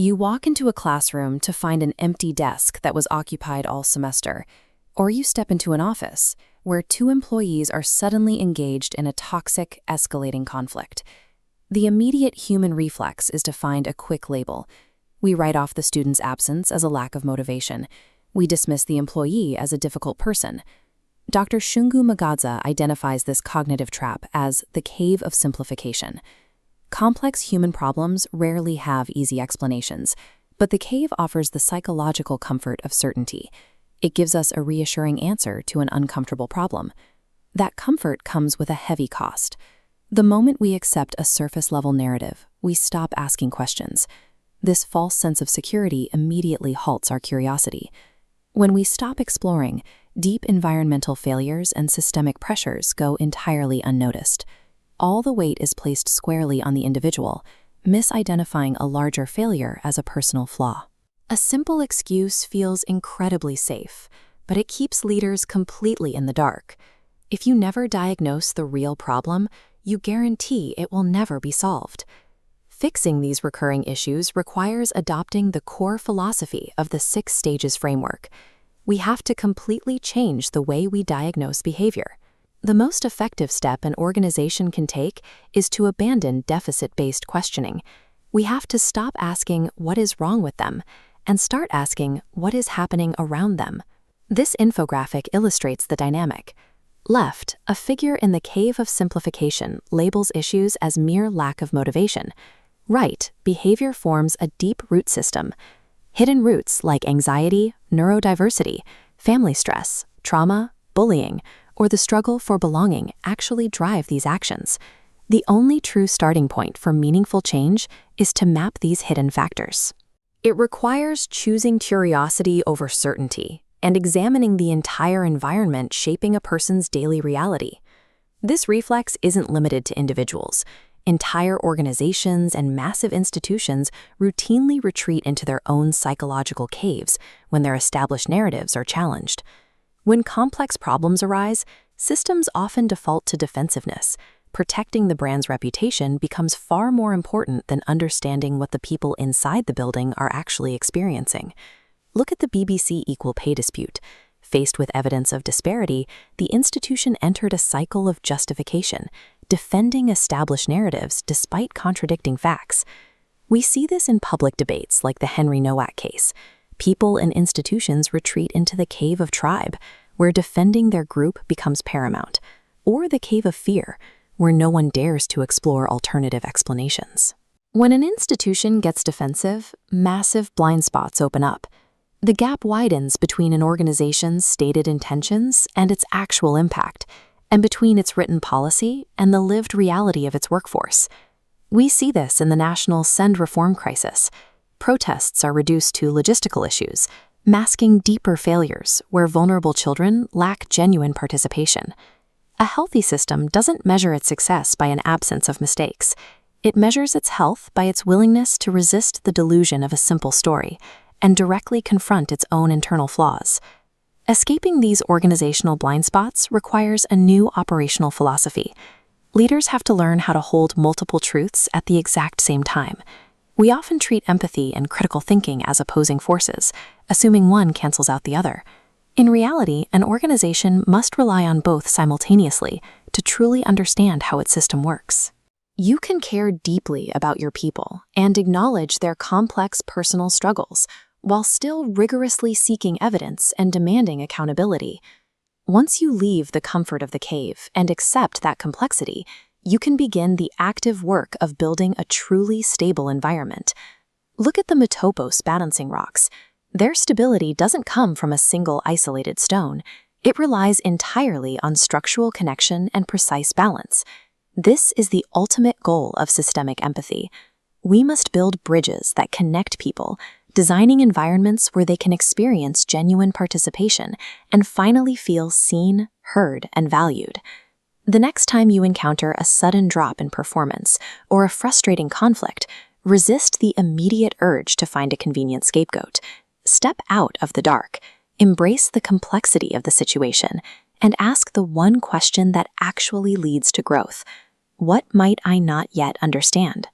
You walk into a classroom to find an empty desk that was occupied all semester, or you step into an office where two employees are suddenly engaged in a toxic, escalating conflict. The immediate human reflex is to find a quick label. We write off the student's absence as a lack of motivation. We dismiss the employee as a difficult person. Dr. Shungu M'gadzah identifies this cognitive trap as the cave of simplification. Complex human problems rarely have easy explanations, but the cave offers the psychological comfort of certainty. It gives us a reassuring answer to an uncomfortable problem. That comfort comes with a heavy cost. The moment we accept a surface-level narrative, we stop asking questions. This false sense of security immediately halts our curiosity. When we stop exploring, deep environmental failures and systemic pressures go entirely unnoticed. All the weight is placed squarely on the individual, misidentifying a larger failure as a personal flaw. A simple excuse feels incredibly safe, but it keeps leaders completely in the dark. If you never diagnose the real problem, you guarantee it will never be solved. Fixing these recurring issues requires adopting the core philosophy of the 6 stages framework. We have to completely change the way we diagnose behavior. The most effective step an organization can take is to abandon deficit-based questioning. We have to stop asking what is wrong with them and start asking what is happening around them. This infographic illustrates the dynamic. Left, a figure in the cave of simplification labels issues as mere lack of motivation. Right, behavior forms a deep root system. Hidden roots like anxiety, neurodiversity, family stress, trauma, bullying, or the struggle for belonging actually drive these actions. The only true starting point for meaningful change is to map these hidden factors. It requires choosing curiosity over certainty and examining the entire environment shaping a person's daily reality. This reflex isn't limited to individuals. Entire organizations and massive institutions routinely retreat into their own psychological caves when their established narratives are challenged. When complex problems arise, systems often default to defensiveness. Protecting the brand's reputation becomes far more important than understanding what the people inside the building are actually experiencing. Look at the BBC equal pay dispute. Faced with evidence of disparity, the institution entered a cycle of justification, defending established narratives despite contradicting facts. We see this in public debates like the Henry Nowak case. People and institutions retreat into the cave of tribe, where defending their group becomes paramount, or the cave of fear, where no one dares to explore alternative explanations. When an institution gets defensive, massive blind spots open up. The gap widens between an organization's stated intentions and its actual impact, and between its written policy and the lived reality of its workforce. We see this in the national send reform crisis. Protests are reduced to logistical issues, masking deeper failures where vulnerable children lack genuine participation. A healthy system doesn't measure its success by an absence of mistakes. It measures its health by its willingness to resist the delusion of a simple story and directly confront its own internal flaws. Escaping these organizational blind spots requires a new operational philosophy. Leaders have to learn how to hold multiple truths at the exact same time. We often treat empathy and critical thinking as opposing forces, assuming one cancels out the other. In reality, an organization must rely on both simultaneously to truly understand how its system works. You can care deeply about your people and acknowledge their complex personal struggles while still rigorously seeking evidence and demanding accountability. Once you leave the comfort of the cave and accept that complexity, you can begin the active work of building a truly stable environment. Look at the Metopos balancing rocks. Their stability doesn't come from a single isolated stone. It relies entirely on structural connection and precise balance. This is the ultimate goal of systemic empathy. We must build bridges that connect people, designing environments where they can experience genuine participation and finally feel seen, heard, and valued. The next time you encounter a sudden drop in performance or a frustrating conflict, resist the immediate urge to find a convenient scapegoat. Step out of the dark, embrace the complexity of the situation, and ask the one question that actually leads to growth. What might I not yet understand?